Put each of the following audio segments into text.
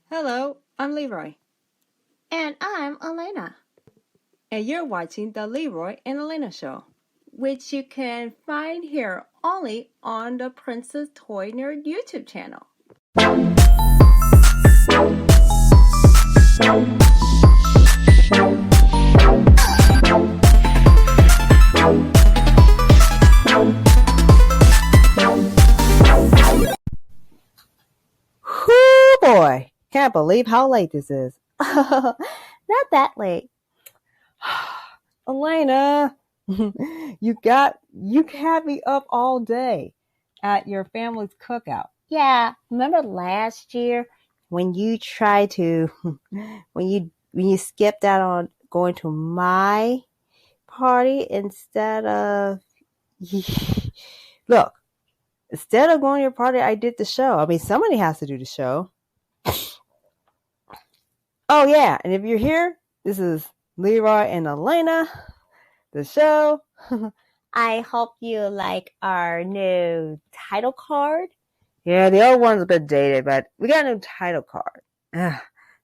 Hello, I'm Leroy. And I'm Elena. And you're watching The Leroy and Elena Show, which you can find here only on the Princess.Toy.Nerd YouTube channel. Whoo boy, can't believe how late this is. Not that late. Elena, you had me up all day at your family's cookout. Yeah, remember last year when you tried to, when you skipped out on going to my party instead of, Look, instead of going to your party, I did the show. I mean, somebody has to do the show. Oh yeah, and if you're here, this is Leroy and Elena, the show. I hope you like our new title card. Yeah, the old one's a bit dated, but we got a new title card.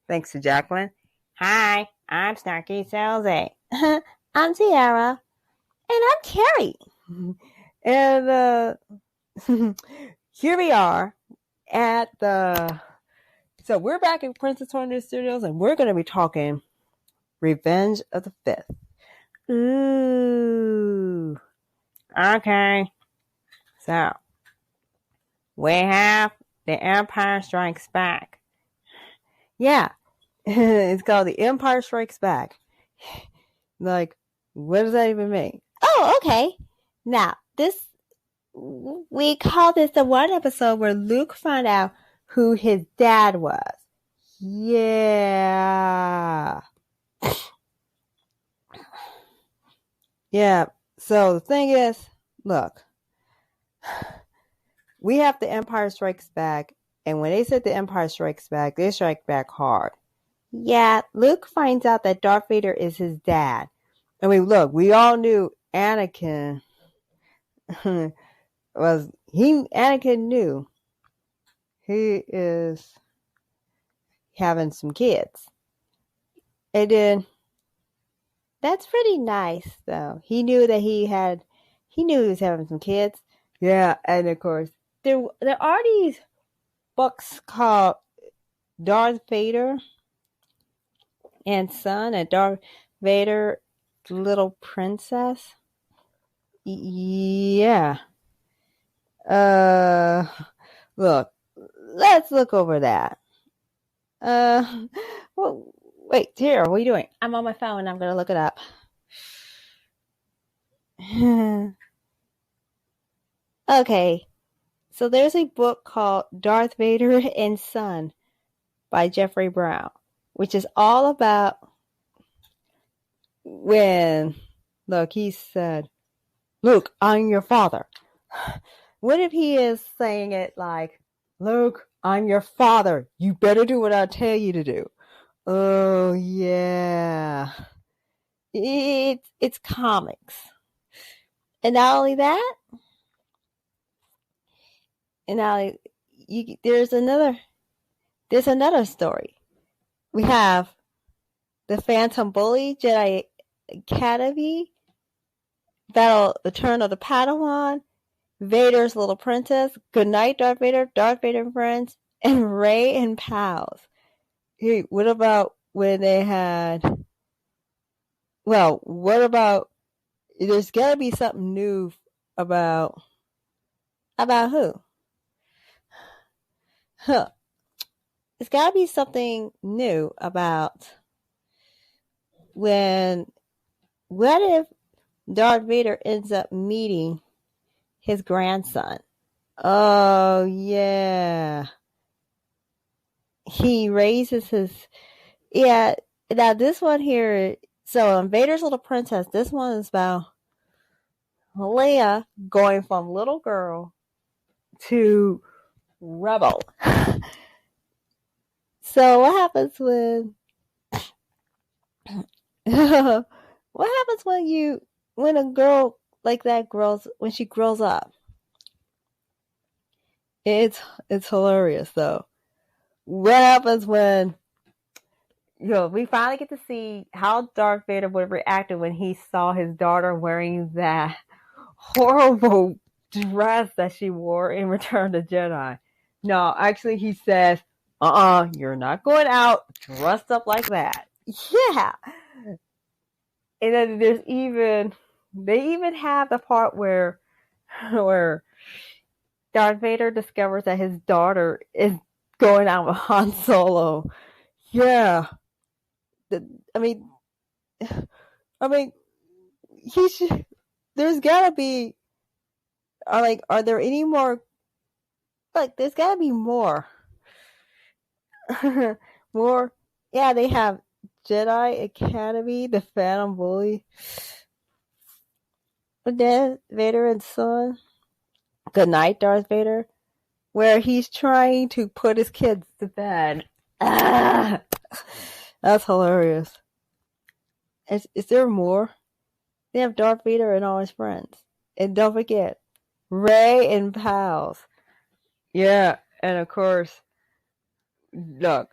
Thanks to Jacqueline. Hi, I'm Snarky Susie. I'm Tierra. And I'm Kerrie. And here we are at so we're back in Princess.Toy.Nerd Studios, and we're going to be talking Revenge of the Fifth. Ooh. Okay. So, we have The Empire Strikes Back. Yeah. It's called The Empire Strikes Back. Like, what does that even mean? Oh, okay. Now, we call this the one episode where Luke found out who his dad was. Yeah. Yeah. So the thing is, look, we have The Empire Strikes Back, and when they said The Empire Strikes Back, they strike back hard. Yeah, Luke finds out that Darth Vader is his dad. I mean, look, we all knew Anakin Anakin knew he is having some kids. And then that's pretty nice, though. He knew he was having some kids. Yeah, and of course, there are these books called Darth Vader and Son, and Darth Vader, Little Princess. Yeah. Look, let's look over that. Well, wait, Tierra, what are you doing? I'm on my phone and I'm going to look it up. Okay, so there's a book called Darth Vader and Son by Jeffrey Brown, which is all about when, look, he said, Luke, I'm your father. What if he is saying it like, Luke, I'm your father. You better do what I tell you to do. Oh, yeah. It's comics. And not only that, there's another story. We have The Phantom Bully, Jedi Academy, The Turn of the Padawan, Vader's Little Princess, Goodnight Darth Vader, Darth Vader and Friends, and Ray and Pals. Hey, what about when they had... Well, what about... There's got to be something new about... About who? Huh. It's got to be something new about what if Darth Vader ends up meeting his grandson? Oh, yeah. He raises his... Yeah, now this one here... So in Vader's Little Princess, this one is about Leia going from little girl to rebel. So what happens when when a girl like that when she grows up? It's hilarious though. what happens when we finally get to see how Darth Vader would have reacted when he saw his daughter wearing that horrible dress that she wore in Return of the Jedi. No, actually he says, you're not going out dressed up like that. Yeah. And then they even have the part where Darth Vader discovers that his daughter is going out with Han Solo. Yeah. I mean, he should. There's gotta be. Are there any more? There's gotta be more. More. Yeah, they have Jedi Academy, the Phantom Bully, Darth Vader and Son. Good night, Darth Vader, where he's trying to put his kids to bed. That's hilarious. Is there more? They have Darth Vader and all his friends. And don't forget, Rey and pals. Yeah, and of course, look,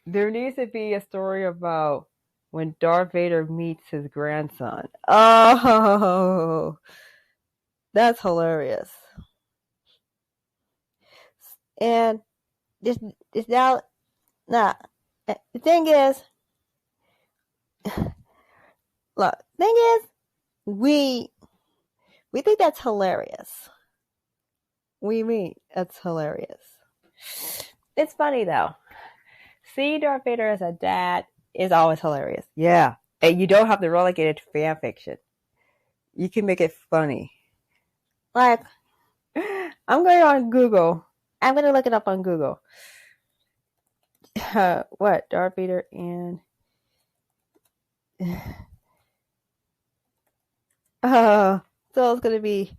there needs to be a story about when Darth Vader meets his grandson. Oh, that's hilarious. And this now, the thing is, look, we think that's hilarious. That's hilarious. It's funny though. Seeing Darth Vader as a dad is always hilarious. Yeah. And you don't have to relegate it to fan fiction. You can make it funny. I'm going on Google. I'm going to look it up on Google. What? Darth Vader and... so it's going to be...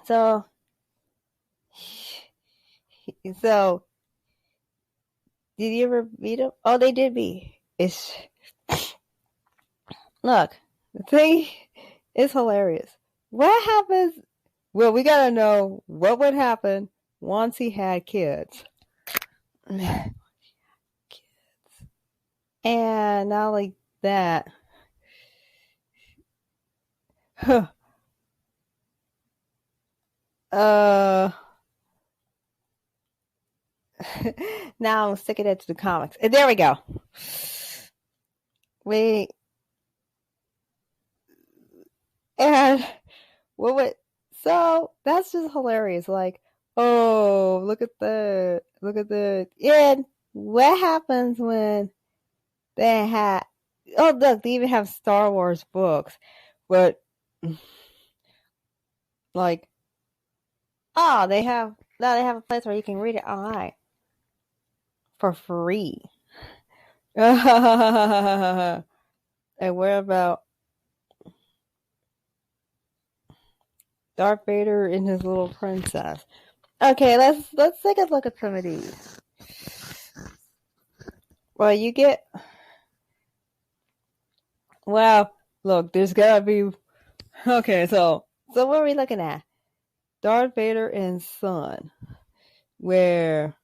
So, did you ever meet him? Oh, they did meet. Look, the thing is hilarious. What happens? Well, we gotta know what would happen once he had kids. And not like that. Now I'm sticking it to the comics. And there we go. And so that's just hilarious. Oh, look at that. And what happens when they look, they even have Star Wars books. But they have a place where you can read it online for free. And what about Darth Vader and his little princess? Okay, let's take a look at some of these. Look, there's gotta be. Okay, so what are we looking at? Darth Vader and Son, where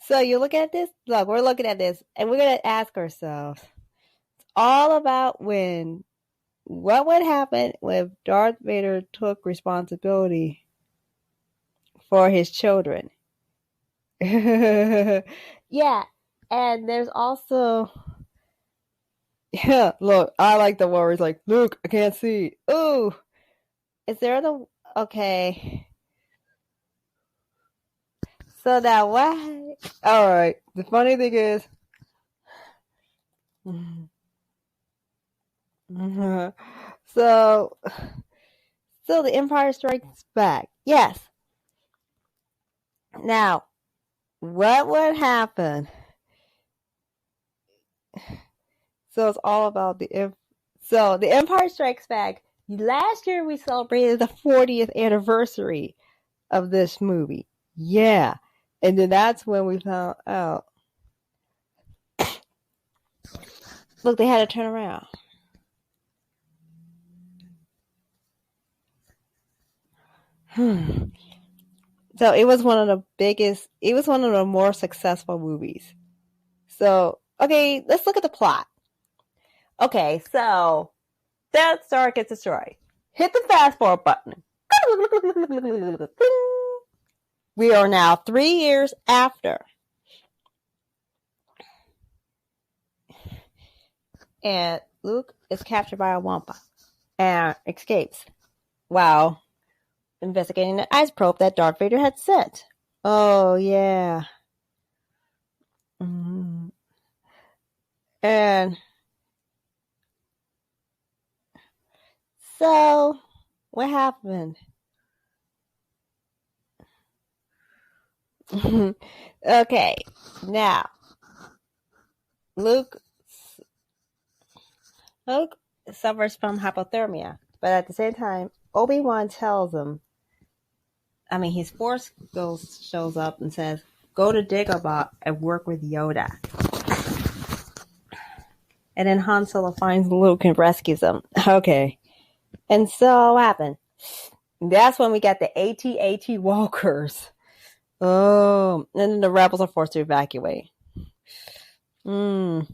so you look at this. Look, we're looking at this, and we're gonna ask ourselves, it's all about what would happen if Darth Vader took responsibility for his children. Yeah, and there's also, yeah, look, I like the one where he's like, Luke, I can't see. Ooh, is there okay. So now what? All right, the funny thing is, so the Empire Strikes Back. Yes. Now, what would happen? So it's all about the Empire Strikes Back. Last year we celebrated the 40th anniversary of this movie. Yeah. And then that's when we found out Look, they had to turn around. So it was one of the more successful movies. So, okay, let's look at the plot. Okay, so that star gets destroyed. Hit the fast forward button. We are now 3 years after. And Luke is captured by a Wampa and escapes while investigating the ice probe that Darth Vader had sent. Oh, yeah. Mm-hmm. And so, what happened? Okay, now, Luke suffers from hypothermia, but at the same time, Obi-Wan tells him, his Force Ghost shows up and says, go to Dagobah and work with Yoda. And then Han Solo finds Luke and rescues him. Okay. And so what happened? That's when we got the AT-AT walkers. Oh, and then the rebels are forced to evacuate. And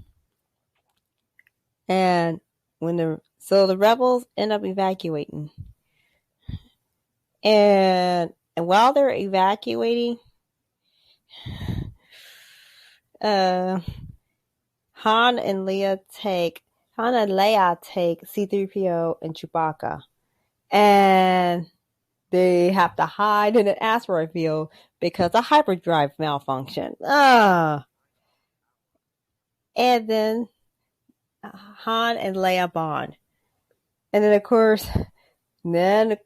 so the rebels end up evacuating. And while they're evacuating, Han and Leia take C-3PO and Chewbacca. And they have to hide in an asteroid field because a hyperdrive malfunction. And then Han and Leia bond. And then, of course, I'm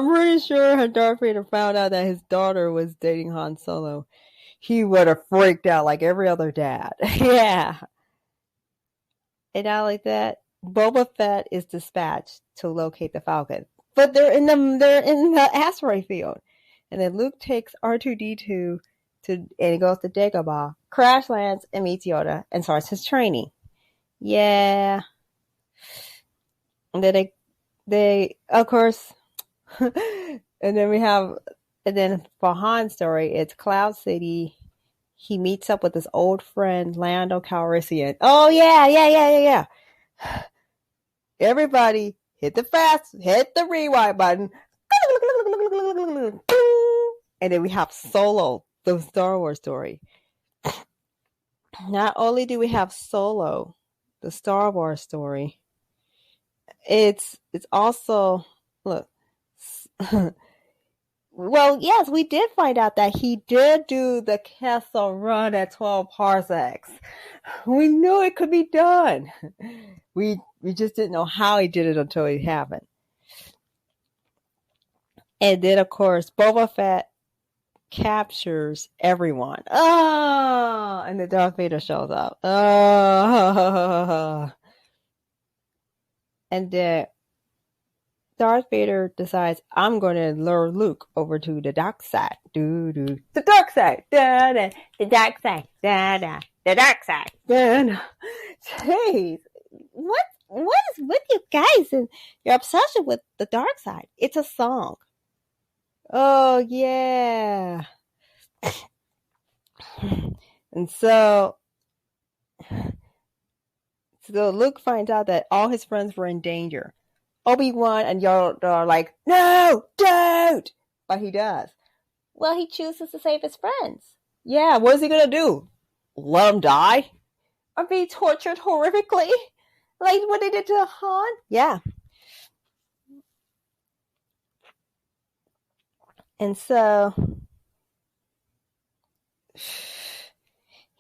pretty sure Darth Vader found out that his daughter was dating Han Solo. He would have freaked out like every other dad. Yeah. And not like that, Boba Fett is dispatched to locate the Falcon. But they're in the asteroid field. And then Luke takes R2-D2 and he goes to Dagobah, crash lands and meets Yoda and starts his training. Yeah. And then they of course and then for Han's story, it's Cloud City. He meets up with his old friend Lando Calrissian. Oh yeah. Everybody hit the rewind button. And then we have Solo, the Star Wars story. Not only do we have Solo, the Star Wars story, it's also, look, well, yes, we did find out that he did do the Kessel Run at 12 parsecs. We knew it could be done. We just didn't know how he did it until it happened. And then, of course, Boba Fett captures everyone. Oh, and the Darth Vader shows up. Oh, and then Darth Vader decides, I'm going to lure Luke over to the dark side. The dark side. Da-da. The dark side. Da-da. The dark side. Da-da. Jeez. What is with you guys and your obsession with the dark side? It's a song. Oh, yeah. And so Luke finds out that all his friends were in danger. Obi-Wan and Yoda are like, no, don't! But he does. Well, he chooses to save his friends. Yeah, what is he going to do? Let them die? Or be tortured horrifically? Like what they did to Han? Yeah. And so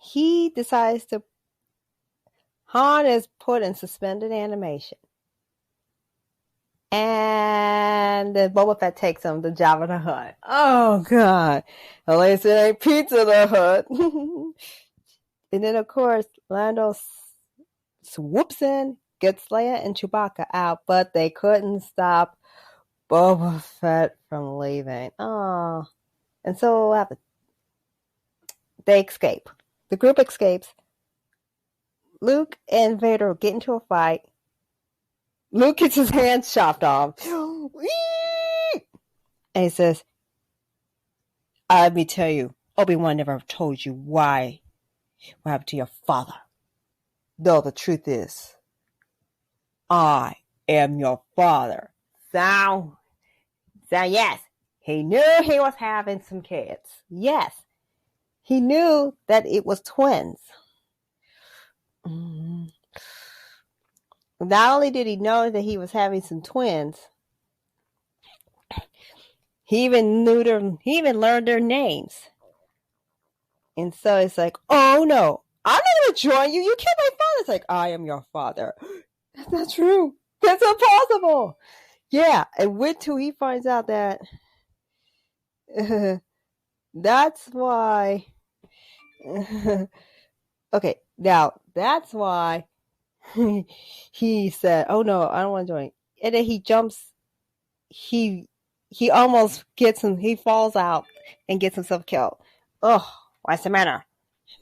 he decides to, Han is put in suspended animation. And then Boba Fett takes him to Jabba the Hutt. Oh, God. At least it ain't Pizza the Hutt. And then, of course, Lando swoops in, gets Leia and Chewbacca out, but they couldn't stop Boba Fett from leaving. Oh. And so what happened? They escape. The group escapes. Luke and Vader get into a fight. Luke gets his hand chopped off. And he says, let me tell you, Obi-Wan never told you what happened to your father. Though the truth is, I am your father. So yes, he knew he was having some kids. Yes, he knew that it was twins. Not only did he know that he was having some twins, he even learned their names. And so it's like, oh no, I'm not going to join you. You killed my father. It's like, I am your father. That's not true. That's impossible. Yeah, and wait till he finds out that that's why. Okay, now that's why he said, oh no, I don't want to join. And then he jumps. He almost gets him. He falls out and gets himself killed. Oh, what's the matter?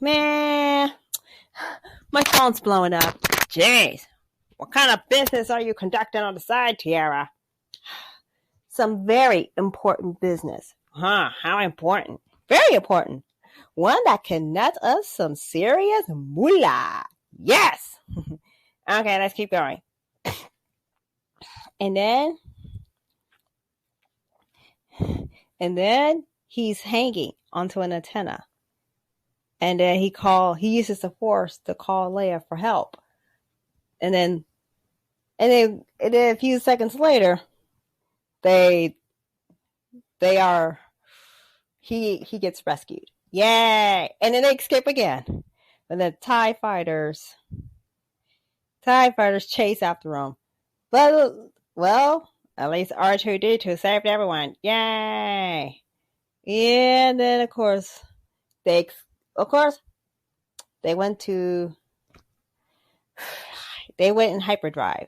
Man, my phone's blowing up. Jeez, what kind of business are you conducting on the side, Tierra? Some very important business. Huh, how important? Very important. One that can net us some serious moolah. Yes! Okay, let's keep going. And then he's hanging onto an antenna. And then he uses the Force to call Leia for help. And then a few seconds later, he gets rescued. Yay! And then they escape again. And the TIE fighters chase after them. But, well, at least R2-D2 saved everyone. Yay! And then, of course, they went in hyperdrive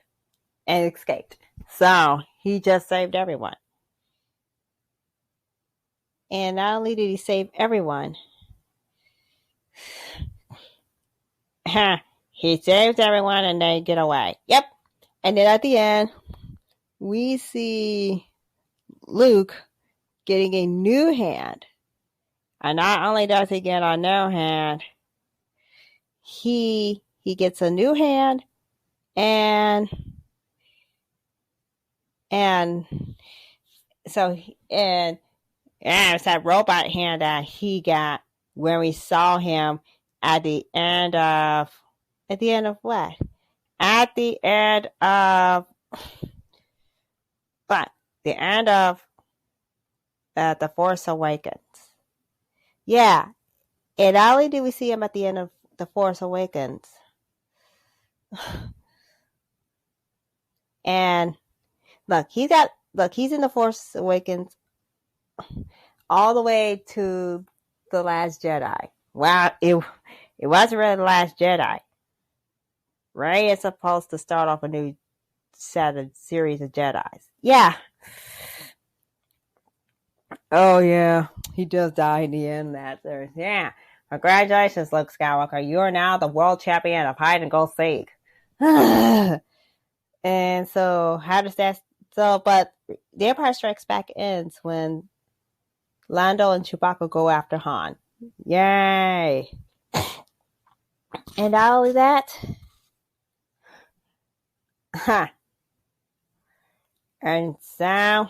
and escaped. So, he just saved everyone. And not only did he save everyone, he saves everyone and they get away. Yep. And then at the end, we see Luke getting a new hand. And not only does he get a new hand, he gets a new hand and it's that robot hand that he got when we saw him at the end of what? At the end of what? The end of The Force Awakens. Yeah. And not only did we see him at the end of The Force Awakens. And he's in The Force Awakens all the way to The Last Jedi. Wow, it wasn't really The Last Jedi. Rey is supposed to start off a new series of Jedis. Yeah. Oh yeah, he does die in the end. Yeah. Congratulations, Luke Skywalker. You are now the world champion of hide and go seek. And so, how does that? So, but The Empire Strikes Back ends when Lando and Chewbacca go after Han. Yay! And not only that, and so,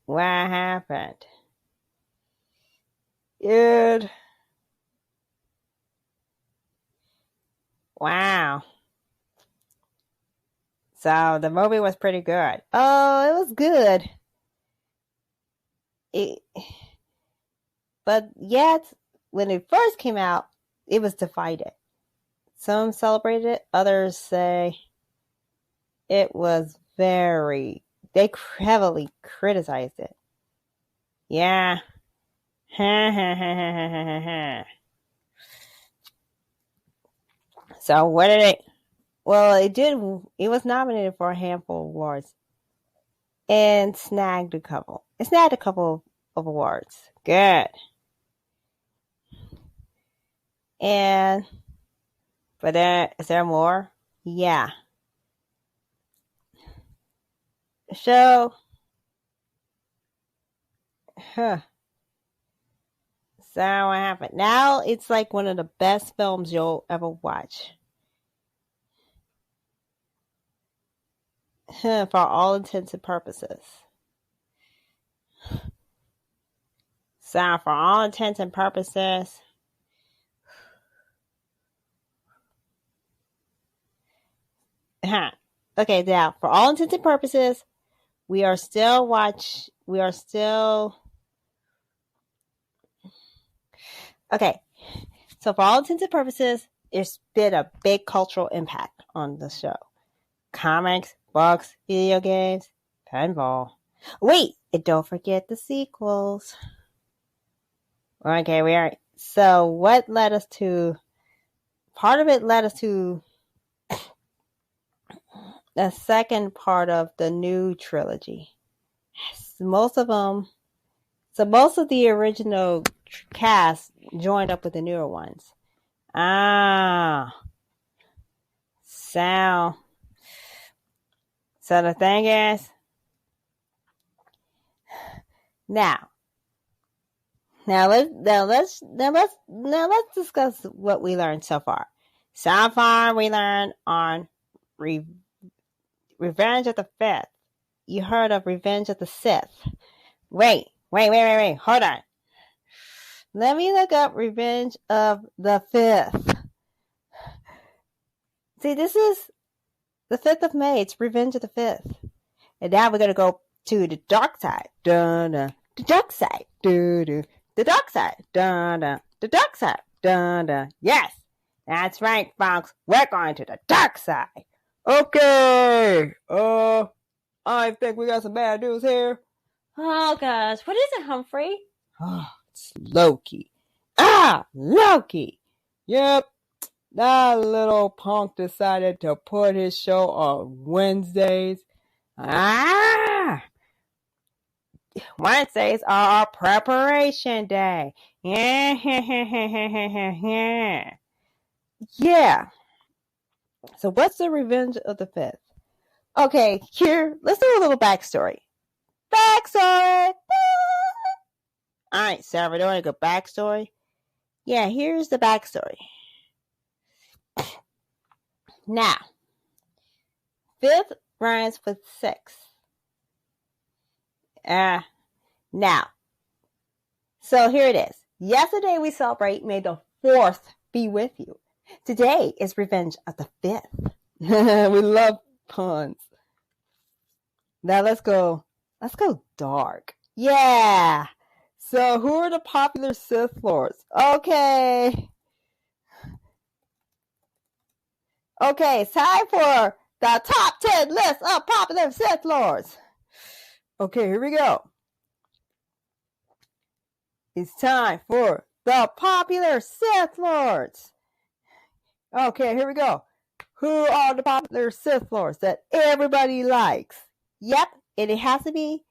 what happened? Wow. So the movie was pretty good. Oh, it was good. But yet, when it first came out, it was divided. Some celebrated it, others say it was they heavily criticized it. Yeah. So what did it? Well, it was nominated for a handful of awards and snagged a couple. It snagged a couple of awards. Good. But is there more? Yeah. So, so what happened? Now it's like one of the best films you'll ever watch. For all intents and purposes. So, for all intents and purposes, okay, now, for all intents and purposes, okay, so for all intents and purposes, it's been a big cultural impact on the show. Comics, books, video games, pinball. Wait, and don't forget the sequels. Okay, so what led us to, part of it led us to the second part of the new trilogy. Most of the original cast joined up with the newer ones. So the thing is, now let's discuss what we learned so far. So far, we learned on Revenge of the Fifth. You heard of Revenge of the Sith? Wait, hold on. Let me look up Revenge of the Fifth. See, this is the 5th of May. It's Revenge of the Fifth. And now we're going to go to the dark side. Dun-dun. The dark side. Dun-dun. The dark side. Dun-dun. The dark side. Dun-dun. Yes, that's right, folks. We're going to the dark side. Okay. I think we got some bad news here. Oh, gosh. What is it, Humphrey? It's Loki. Loki. Yep. That little punk decided to put his show on Wednesdays. Wednesdays are our preparation day. Yeah. So what's the Revenge of the Fifth? Okay, here, let's do a little backstory. Alright, so we're doing a good backstory. Yeah, here's the backstory. Now, 5th rhymes with 6. Now, so here it is. Yesterday we celebrate May the 4th be with you. Today is Revenge of the 5th. We love puns. Now let's go dark. Yeah. So who are the popular Sith Lords? Okay, it's time for the top 10 list of popular Sith Lords. Okay, here we go. It's time for the popular Sith Lords. Okay, here we go. Who are the popular Sith Lords that everybody likes? Yep, and it has to be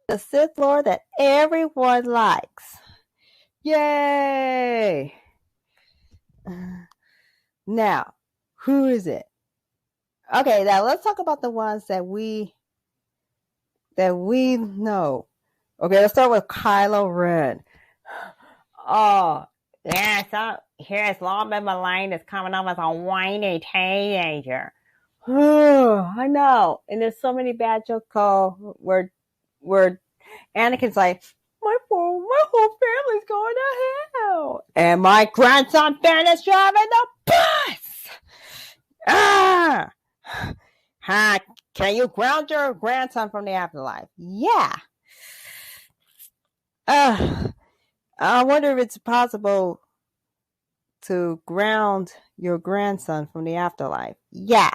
the Sith Lord that everyone likes. Yay! Now, who is it? Okay, now let's talk about the ones that we know. Okay, let's start with Kylo Ren. Oh, yeah, so here's Lawman Mulan is coming up as a whiny teenager. I know. And there's so many bad jokes where Anakin's like, my whole family's going to hell. And my grandson Ben is driving the bus. Can you ground your grandson from the afterlife? Yeah. I wonder if it's possible to ground your grandson from the afterlife. Yeah.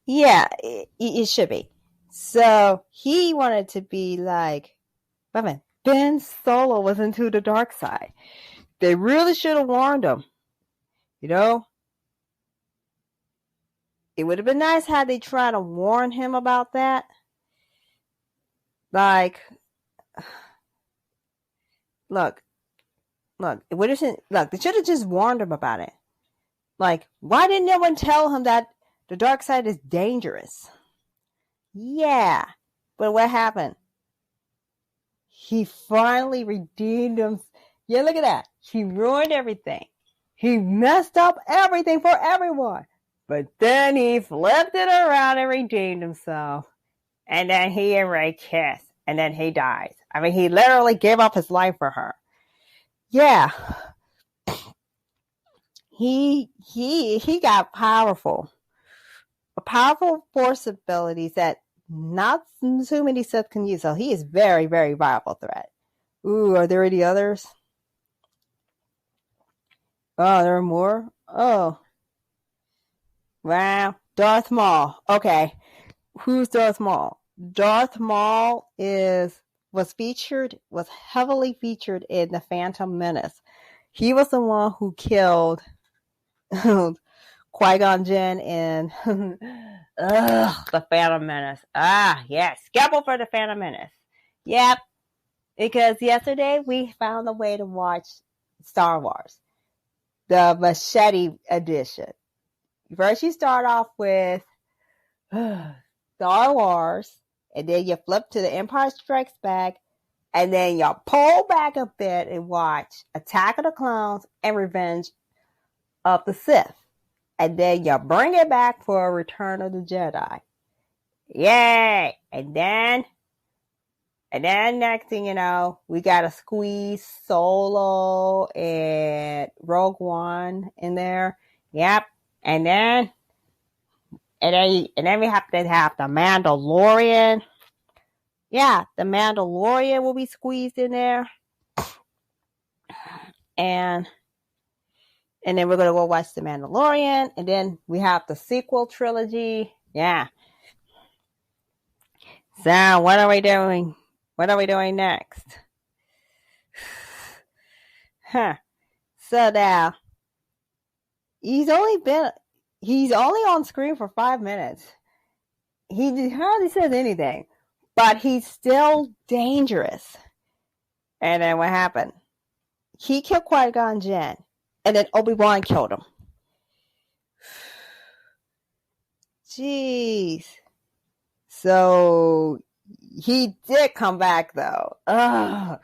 Yeah, it should be. So he wanted to be like, Ben Solo was into the dark side. They really should have warned him. You know? It would have been nice had they tried to warn him about that. Like, look, Look, they should have just warned him about it. Like, why didn't no one tell him that the dark side is dangerous? Yeah, but what happened? He finally redeemed him. Yeah, look at that. He ruined everything. He messed up everything for everyone. But then he flipped it around and redeemed himself. And then he and Ray kiss. And then he dies. I mean, he literally gave up his life for her. Yeah. He got powerful. A powerful force abilities that not too many Sith can use. So he is very, very viable threat. Ooh, are there any others? Oh, there are more? Oh. Wow. Darth Maul. Okay. Who's Darth Maul? Darth Maul was heavily featured in The Phantom Menace. He was the one who killed Qui-Gon Jinn in The Phantom Menace. Ah, yes. Scalpel for The Phantom Menace. Yep. Because yesterday we found a way to watch Star Wars. The Machete Edition. First you start off with Star Wars, and then you flip to The Empire Strikes Back, and then you pull back a bit and watch Attack of the Clones and Revenge of the Sith. And then you bring it back for Return of the Jedi. Yay! And then next thing you know, we gotta squeeze Solo and Rogue One in there. Yep. And then we have to have the Mandalorian. Yeah, the Mandalorian will be squeezed in there. And then we're gonna go watch the Mandalorian. And then we have the sequel trilogy. Yeah. So what are we doing? What are we doing next? Huh. So now, he's only on screen for 5 minutes. He hardly says anything, but he's still dangerous. And then what happened? He killed Qui-Gon Jinn, and then Obi-Wan killed him. Jeez. So he did come back though. Ugh.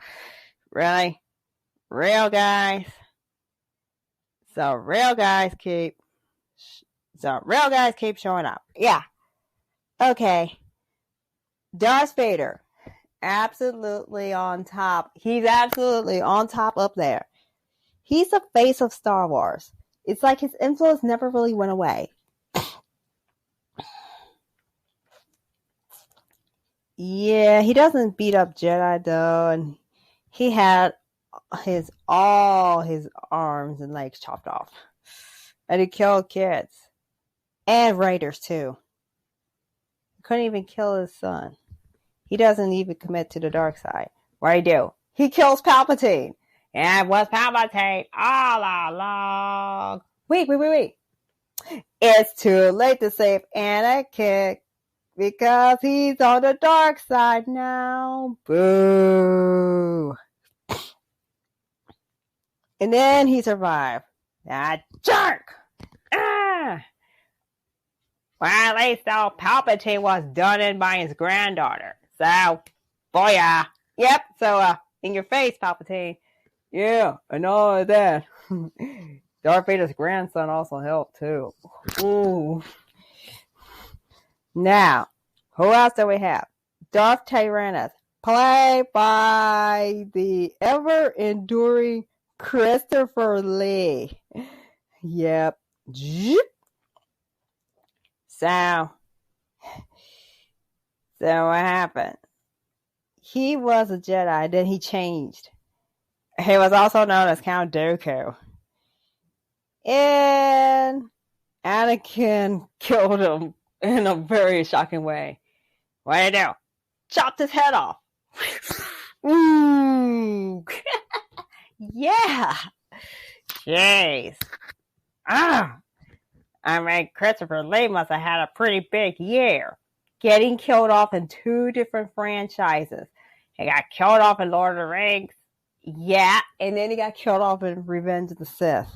Really? Real guys? So real guys keep showing up. Yeah. Okay. Darth Vader. Absolutely on top. He's absolutely on top up there. He's the face of Star Wars. It's like his influence never really went away. Yeah, he doesn't beat up Jedi though, and he had all his arms and legs chopped off. And he killed kids. And raiders too. He couldn't even kill his son. He doesn't even commit to the dark side. What do he do? He kills Palpatine. And it was Palpatine all along. Wait. It's too late to save Anakin because he's on the dark side now. Boo. And then he survived. That jerk! Ah! Well, at least though, Palpatine was done in by his granddaughter. So, booyah. Yep, so, in your face, Palpatine. Yeah, and all of that. Darth Vader's grandson also helped, too. Ooh. Now, who else do we have? Darth Tyrannus, played by the ever-enduring Christopher Lee. Yep. So what happened? He was a Jedi, then he changed. He was also known as Count Dooku. And Anakin killed him in a very shocking way. What did he do? Chopped his head off. Ooh. Yeah. Jeez. I mean, Christopher Lee must have had a pretty big year. Getting killed off in 2 different franchises. He got killed off in Lord of the Rings. Yeah, and then he got killed off in Revenge of the Sith.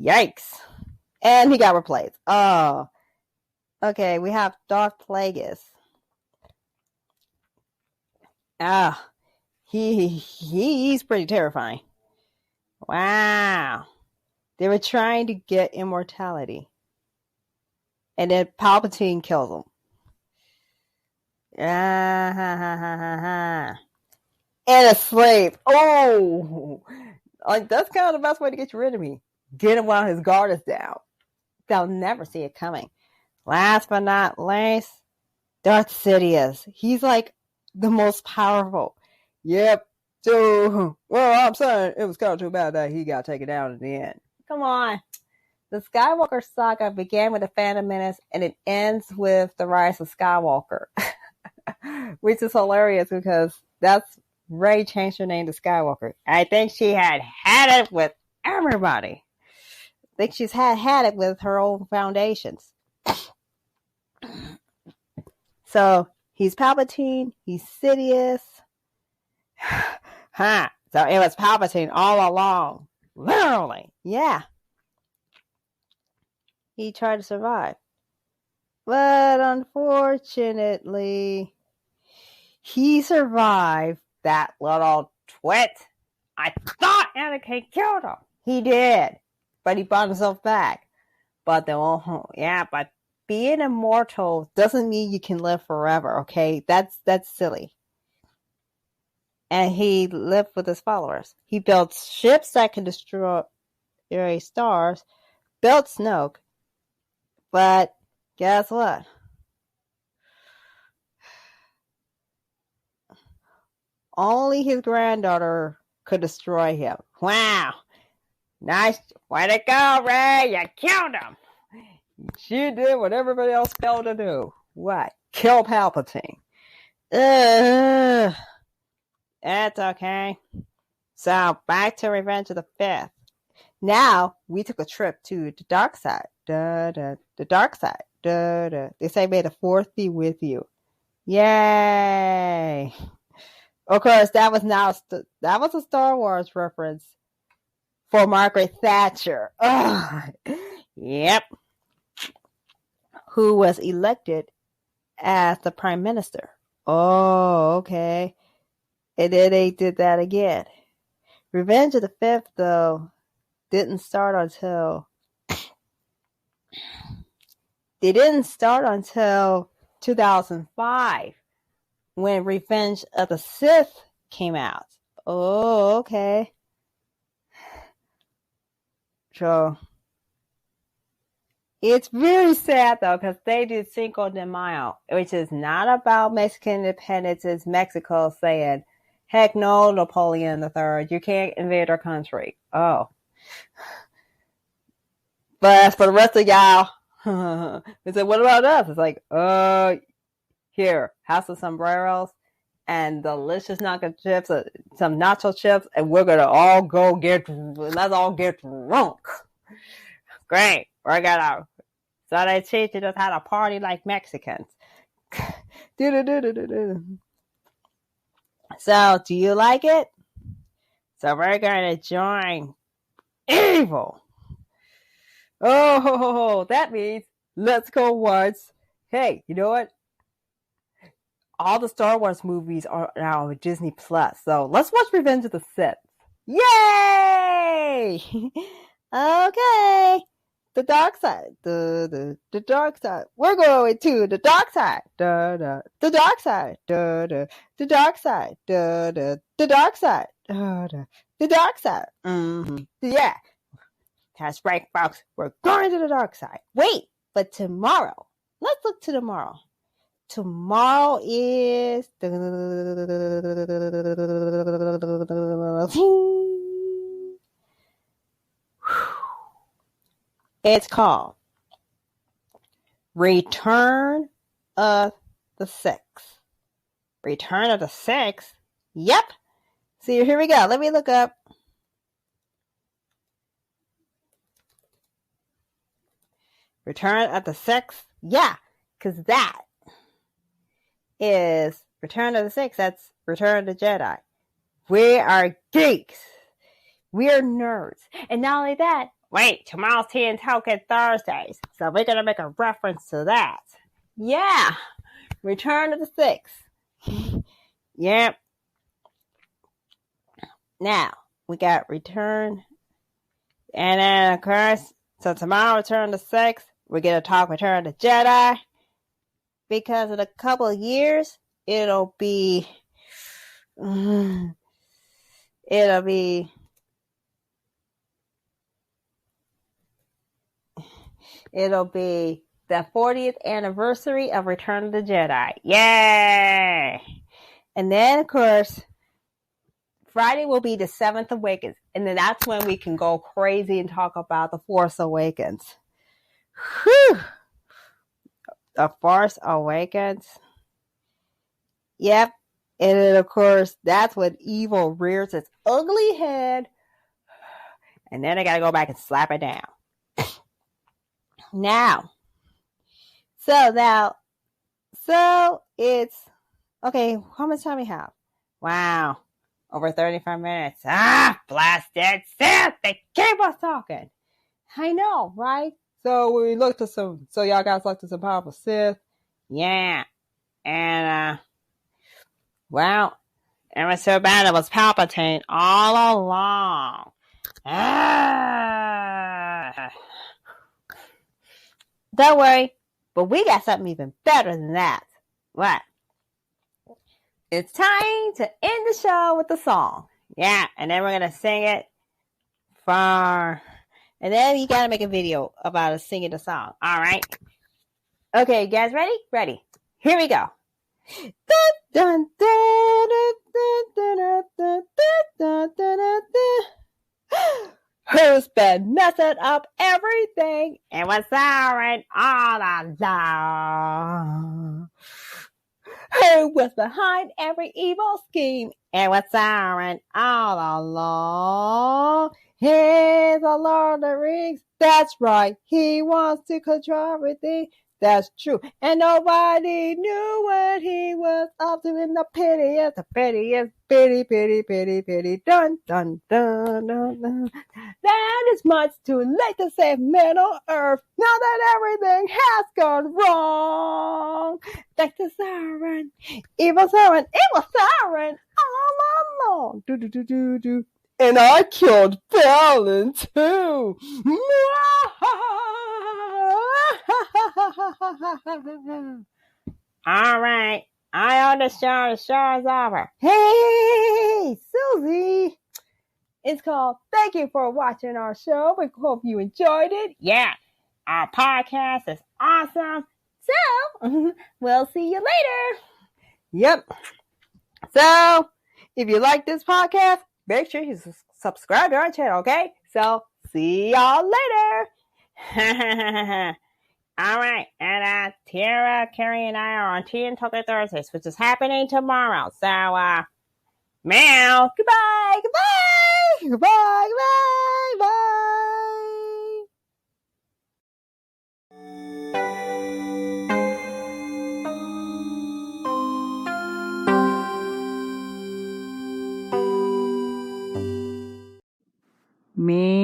Yikes. And he got replaced. Oh. Okay, we have Darth Plagueis. He's pretty terrifying. Wow. They were trying to get immortality. And then Palpatine kills him. And a slave. Oh! Like, that's kind of the best way to get rid of me. Get him while his guard is down. They'll never see it coming. Last but not least, Darth Sidious. He's like the most powerful. Yep. So, well, I'm sorry. It was kind of too bad that he got taken down in the end. Come on. The Skywalker saga began with the Phantom Menace and it ends with the Rise of Skywalker. Which is hilarious because Rey changed her name to Skywalker. I think she had it with everybody. I think she's had it with her own foundations. So he's Palpatine, he's Sidious. Huh. So it was Palpatine all along. Literally. Yeah. He tried to survive. But unfortunately, he survived that little twit. I thought Anakin killed him. He did. But he brought himself back. But but being immortal doesn't mean you can live forever, okay? That's silly. And he lived with his followers. He built ships that can destroy stars, built Snoke, but guess what? Only his granddaughter could destroy him. Wow. Nice. Way to go, Rey. You killed him. She did what everybody else failed to do. What? Kill Palpatine. That's okay. So, back to Revenge of the Fifth. Now, we took a trip to the dark side. The dark side. They say, may the fourth be with you. Yay! Of course, that was a Star Wars reference for Margaret Thatcher. Ugh. Yep. Who was elected as the Prime Minister. Oh, okay. And then they did that again. Revenge of the Fifth, though, didn't start until 2005 when Revenge of the Sith came out. Oh, okay. So, it's very sad, though, because they did Cinco de Mayo, which is not about Mexican independence. It's Mexico saying, heck no, Napoleon III, you can't invade our country. Oh. But as for the rest of y'all, they said, what about us? It's like, here, have some sombreros and delicious nacho chips, some nacho chips, and we're going to all let's all get drunk. Great. We're going to, so they teach us how to party like Mexicans. So, do you like it? So we're going to join evil. Oh, that means let's go watch. Hey, you know what? All the Star Wars movies are now on Disney Plus. So let's watch Revenge of the Sith. Yay! Okay. The dark side. The dark side. We're going to the dark side. The dark side. The dark side. The dark side. The dark side. Mm-hmm. Yeah. That's right, folks. We're going to the dark side. Wait, but tomorrow. Let's look to tomorrow. Tomorrow is it's called Return of the Sixth. Return of the Sixth? Yep. See, here we go. Let me look up. Return of the Sixth? Yeah, because that is Return of the Sixth. That's Return of the Jedi. We are geeks. We're nerds. And not only that, wait, tomorrow's Tea and Token Thursdays. So we're going to make a reference to that. Yeah. Return of the Six. Yep. Now, we got Return. And then, of course, so tomorrow, Return of the Six. We're going to talk Return of the Jedi. Because in a couple of years, it'll be the 40th anniversary of Return of the Jedi. Yay! And then, of course, Friday will be the 7th Awakens. And then that's when we can go crazy and talk about the Force Awakens. Whew! The Force Awakens. Yep. And then, of course, that's when evil rears its ugly head. And then I gotta go back and slap it down. So it's, okay, how much time we have? Wow. Over 35 minutes. Blasted Sith! They keep us talking. I know, right? So we looked at y'all guys looked at some powerful Sith. Yeah. And, well, it was so bad it was Palpatine all along. Don't worry, but we got something even better than that. What? It's time to end the show with a song. Yeah, and then we're going to sing it and then you got to make a video about us singing the song. All right. Okay, you guys ready? Ready. Here we go. Dun, dun, dun, dun, dun, dun, dun, dun, dun, dun. Who's been messing up everything and was souring all along? Who was behind every evil scheme and was souring all along? He's a Lord of the Rings. That's right. He wants to control everything. That's true. And nobody knew what he was up to in the pettiest, pity, dun, dun, dun, dun, dun. That is much too late to save Middle Earth. Now that everything has gone wrong. Back to Sauron. Evil Sauron all along. Do. And I killed Balin too. All right. I own the show. The show is over. Hey, Susie. It's called Thank You for Watching Our Show. We hope you enjoyed it. Yeah. Our podcast is awesome. So, we'll see you later. Yep. So, if you like this podcast, make sure you subscribe to our channel, okay? So, see y'all later. All right. And Tierra, Kerrie, and I are on Tea and Token Thursdays, which is happening tomorrow. So, meow. Goodbye. Me